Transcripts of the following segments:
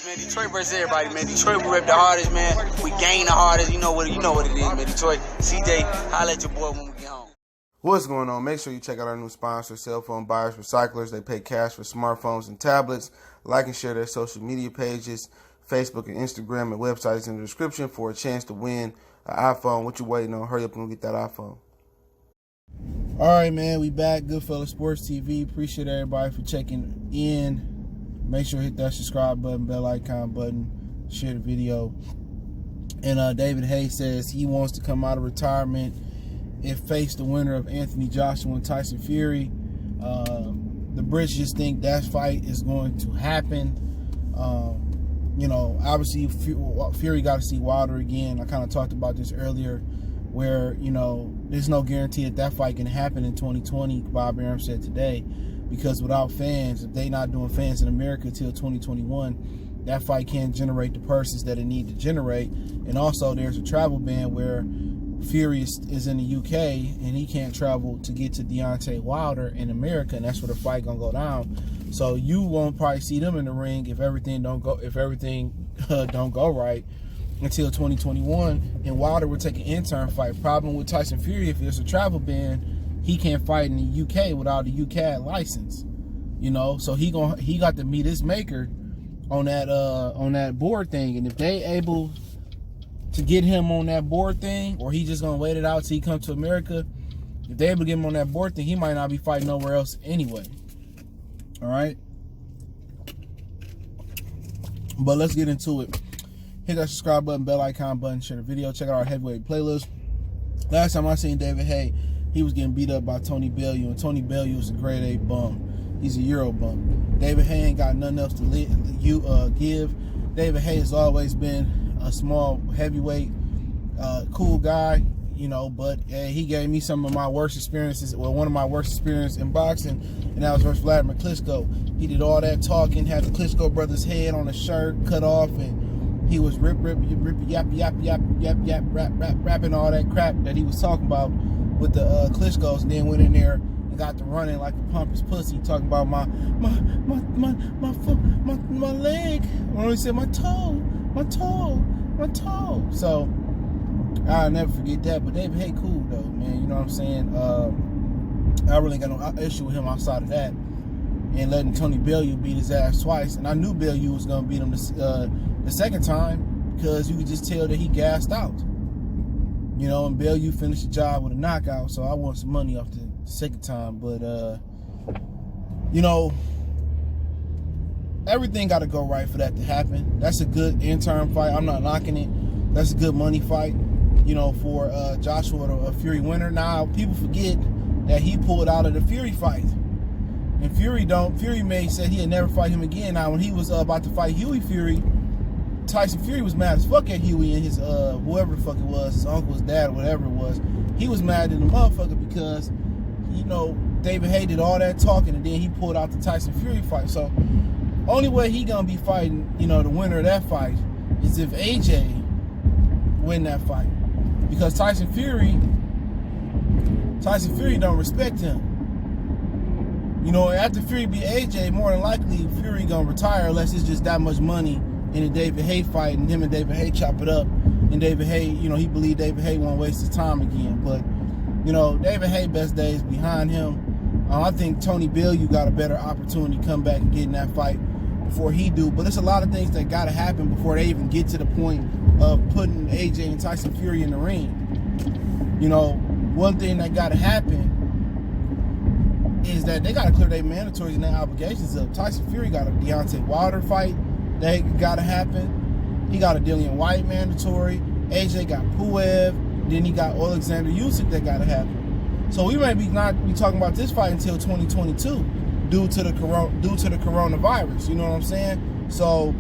hardest, man. Detroit versus everybody, man. Detroit, we rep the hardest, man. We gain the hardest. You know what it is, man. Detroit, CJ, holla at your boy when we get home. What's going on? Make sure you check out our new sponsor, Cell Phone Buyers Recyclers. They pay cash for smartphones and tablets. Like and share their social media pages, Facebook and Instagram, and websites in the description for a chance to win an iPhone. What you waiting on? Hurry up and go get that iPhone. All right, man, we back. Goodfellas Sports TV. Appreciate everybody for checking in. Make sure to hit that subscribe button, bell icon button, share the video. And David Haye says he wants to come out of retirement and face the winner of Anthony Joshua and Tyson Fury. The Brits just think that fight is going to happen. You know, obviously Fury got to see Wilder again. I kind of talked about this earlier, where, you know, there's no guarantee that fight can happen in 2020, Bob Arum said today, because without fans, if they not doing fans in America till 2021, that fight can't generate the purses that it need to generate. And also there's a travel ban where Fury is in the UK and he can't travel to get to Deontay Wilder in America, and that's where the fight gonna go down. So you won't probably see them in the ring if everything don't go right until 2021. And Wilder would take an intern fight. Problem with Tyson Fury, if there's a travel ban, he can't fight in the UK without a UK license. You know, so he got to meet his maker on that board thing, and if they able to get him on that board thing, or he just gonna wait it out till he comes to America, if they able to get him on that board thing, he might not be fighting nowhere else anyway. All right, but let's get into it. Hit that subscribe button, bell icon button, share the video, check out our heavyweight playlist. Last time I seen David Haye, he was getting beat up by Tony Bellew, and Tony Bellew is a grade A bum. He's a Euro bum. David Haye ain't got nothing else to give. David Haye has always been a small heavyweight, cool guy, you know, but he gave me some of my worst experiences, well, one of my worst experiences in boxing, and that was versus Vladimir Klitschko. He did all that talking, had the Klitschko brothers' head on a shirt cut off, and he was rapping all that crap that he was talking about with the Klitschkos, and then went in there and got to running like a pompous pussy, talking about my leg, or he said my toe. So I'll never forget that. But David Haye cool though, man. You know what I'm saying? I really got no issue with him outside of that, and letting Tony Bellew beat his ass twice. And I knew Bellew was gonna beat him the second time, because you could just tell that he gassed out. You know, and Bellew finished the job with a knockout. So I want some money off the second time. But you know, everything got to go right for that to happen. That's a good intern fight. I'm not knocking it. That's a good money fight, you know, for Joshua, a Fury winner. Now, people forget that he pulled out of the Fury fight. And Fury said he'd never fight him again. Now, when he was about to fight Huey Fury, Tyson Fury was mad as fuck at Huey and his, whoever the fuck it was, his uncle's dad or whatever it was. He was mad at the motherfucker because, you know, David Haye did all that talking, and then he pulled out the Tyson Fury fight. So only way he gonna be fighting, you know, the winner of that fight is if AJ win that fight, because Tyson Fury don't respect him. You know, after Fury beat AJ, more than likely Fury gonna retire unless it's just that much money in a David Haye fight, and him and David Haye chop it up. And David Haye, you know, he believed David Haye won't waste his time again. But you know, David Haye best days behind him. I think Tony Bellew got a better opportunity to come back and get in that fight before he do. But it's a lot of things that got to happen before they even get to the point of putting AJ and Tyson Fury in the ring. You know, one thing that got to happen is that they got to clear their mandatories and their obligations up. Tyson Fury got a Deontay Wilder fight that got to happen. He got a Dillian White mandatory. AJ got Puev. Then he got Alexander Usyk that got to happen. So we may not be talking about this fight until 2022 due to the coronavirus. You know what I'm saying? So,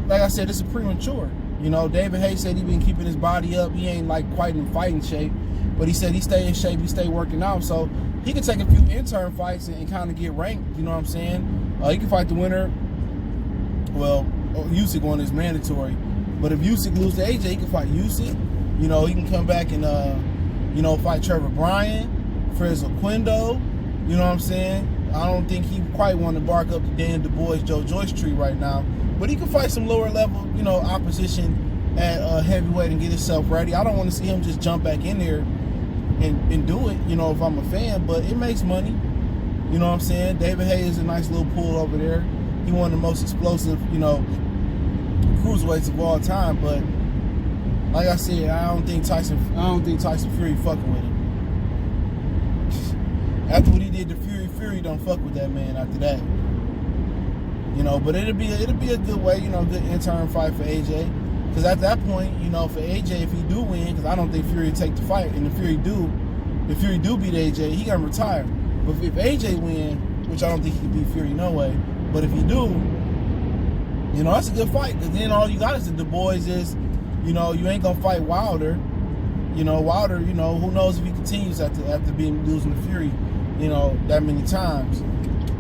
like I said, this is premature. You know, David Haye said he been keeping his body up. He ain't like quite in fighting shape, but he said he stay in shape. He stay working out, so he can take a few intern fights and kind of get ranked. You know what I'm saying? He can fight the winner. Well, Usyk on his mandatory, but if Usyk lose to AJ, he can fight Usyk. You know, he can come back and you know, fight Trevor Bryan, Frizz Oquendo. You know what I'm saying? I don't think he quite want to bark up the Dan Du Bois, Joe Joyce tree right now. But he can fight some lower level, opposition at heavyweight and get himself ready. I don't want to see him just jump back in there and do it, if I'm a fan. But it makes money. You know what I'm saying? David Haye is a nice little pull over there. He one of the most explosive, cruiserweights of all time. But like I said, I don't think Tyson Fury fucking with him. After what he did to Fury don't fuck with that man after that. But it'll be a good way, good interim fight for AJ. Because at that point, for AJ, if he do win, because I don't think Fury will take the fight, and if Fury do beat AJ, he gonna retire. But if AJ win, which I don't think he can beat Fury no way, but if he do, that's a good fight. Because then all you got is the Du Bois is, you ain't gonna fight Wilder. Wilder, who knows if he continues after losing to Fury, that many times.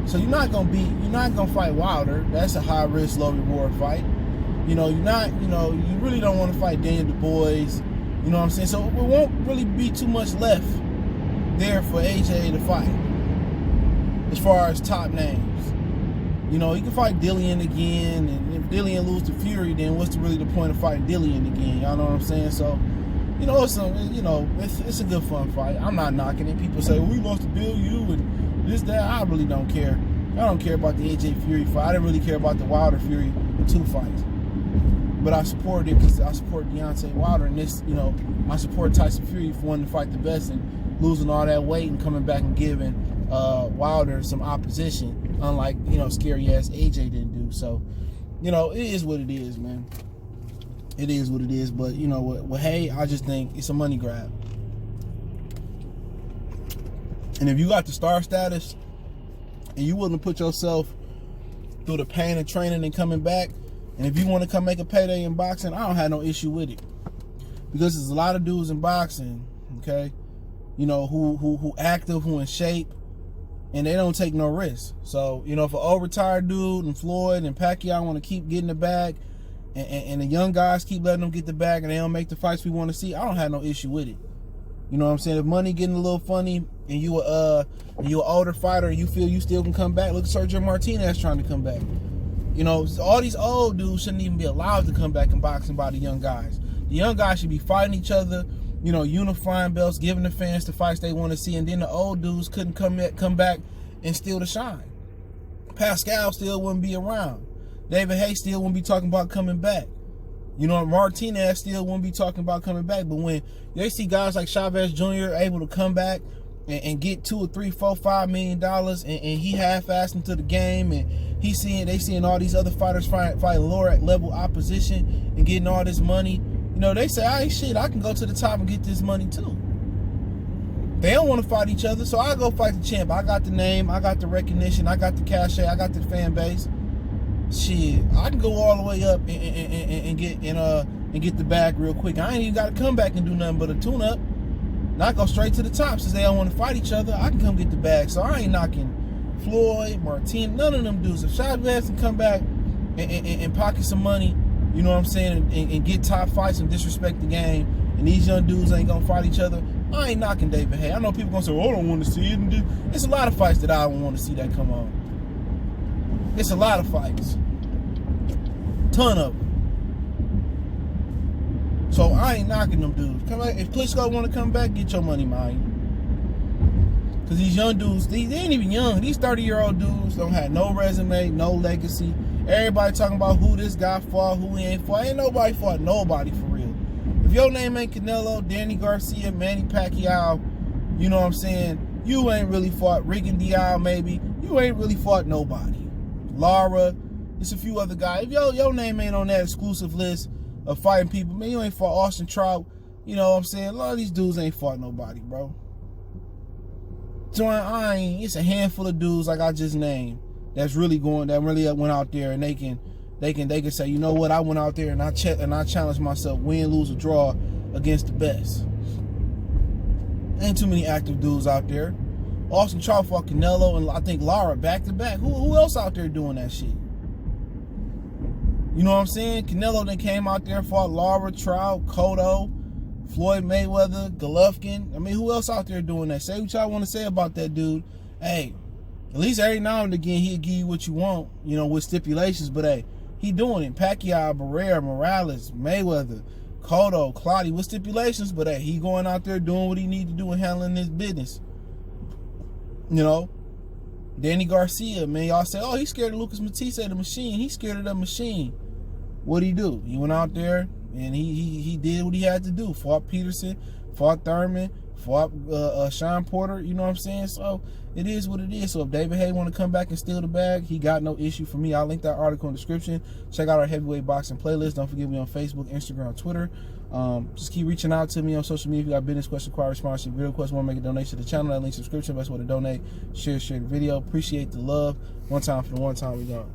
So you're not gonna fight Wilder. That's a high risk, low reward fight. You really don't want to fight Daniel Du Bois. You know what I'm saying? So it won't really be too much left there for AJ to fight. As far as top names, he can fight Dillian again, and if Dillian loses to Fury, then what's really the point of fighting Dillian again? Y'all know what I'm saying? So, it's a good fun fight. I'm not knocking it. People say, well, we lost to Bill Yu and this, that. I really don't care. I don't care about the AJ Fury fight. I didn't really care about the Wilder Fury 2 fights. But I supported it because I support Deontay Wilder, and this, I support Tyson Fury for wanting to fight the best and losing all that weight and coming back and giving Wilder some opposition, unlike, scary ass AJ didn't do. So, it is what it is, man. It is what it is. But, with Haye, I just think it's a money grab. And if you got the star status and you willing to put yourself through the pain of training and coming back, and if you want to come make a payday in boxing, I don't have no issue with it. Because there's a lot of dudes in boxing, okay, who active, who in shape, and they don't take no risks. So, if an old retired dude and Floyd and Pacquiao want to keep getting the bag, and the young guys keep letting them get the bag and they don't make the fights we want to see, I don't have no issue with it. You know what I'm saying? If money getting a little funny and you an older fighter and you feel you still can come back, look at Sergio Martinez trying to come back. All these old dudes shouldn't even be allowed to come back in boxing by the young guys. The young guys should be fighting each other, unifying belts, giving the fans the fights they want to see, and then the old dudes couldn't come back and steal the shine. Pascal still wouldn't be around. David Haye still wouldn't be talking about coming back. Martinez still wouldn't be talking about coming back. But when they see guys like Chavez Jr. able to come back and get $2 or $3, $4, $5 million, and he half-assed into the game, and they seeing all these other fighters fighting lower level opposition and getting all this money, they say, hey, shit, I can go to the top and get this money too. They don't want to fight each other, so I go fight the champ. I got the name, I got the recognition, I got the cachet, I got the fan base. Shit, I can go all the way up and get the bag real quick. I ain't even got to come back and do nothing but a tune-up. Not go straight to the top. Since they don't want to fight each other, I can come get the bag. So I ain't knocking Floyd, Martin, none of them dudes. If Chavez can come back and pocket some money, you know what I'm saying, and get top fights and disrespect the game, and these young dudes ain't gonna fight each other, I ain't knocking David Haye. I know people gonna say, well, I don't want to see it. It's a lot of fights that I don't want to see that come on. It's a lot of fights. Ton of them. So I ain't knocking them dudes. Come back. If Klitschko want to come back, get your money, man. Because these young dudes, they ain't even young. These 30-year-old dudes don't have no resume, no legacy. Everybody talking about who this guy fought, who he ain't fought. Ain't nobody fought nobody for real. If your name ain't Canelo, Danny Garcia, Manny Pacquiao, you know what I'm saying, you ain't really fought. Rigon Dial, maybe. You ain't really fought nobody. Lara, there's a few other guys. If your name ain't on that exclusive list of fighting people, man, you ain't fought Austin Trout. You know what I'm saying? A lot of these dudes ain't fought nobody, bro. So it's a handful of dudes like I just named that really went out there and they can say, you know what, I went out there and I challenged myself, win, lose, or draw against the best. Ain't too many active dudes out there. Austin Trout fought Canelo and I think Lara back to back. Who else out there doing that shit? You know what I'm saying? Canelo then came out there, fought Lara, Trout, Cotto, Floyd Mayweather, Golovkin. I mean, who else out there doing that? Say what y'all want to say about that dude. Hey, at least every now and again he'll give you what you want, you know, with stipulations. But hey, He doing it. Pacquiao, Barrera, Morales, Mayweather, Cotto, Clottey, with stipulations, but hey, he going out there doing what he need to do and handling his business. You know, Danny Garcia, man, y'all say, oh, he's scared of Lucas Matisse, the machine. He's scared of the machine. What'd he do? He went out there and he did what he had to do. Fought Peterson, fought Thurman, fought Sean Porter. You know what I'm saying? So it is what it is. So if David Haye want to come back and steal the bag, he got no issue for me. I'll link that article in the description. Check out our heavyweight boxing playlist. Don't forget me on Facebook, Instagram, Twitter. Just keep reaching out to me on social media if you got business question, inquiry, response, video request, want to make a donation to the channel. That link subscription. Best way to donate. Share the video. Appreciate the love. One time for the one time we gone.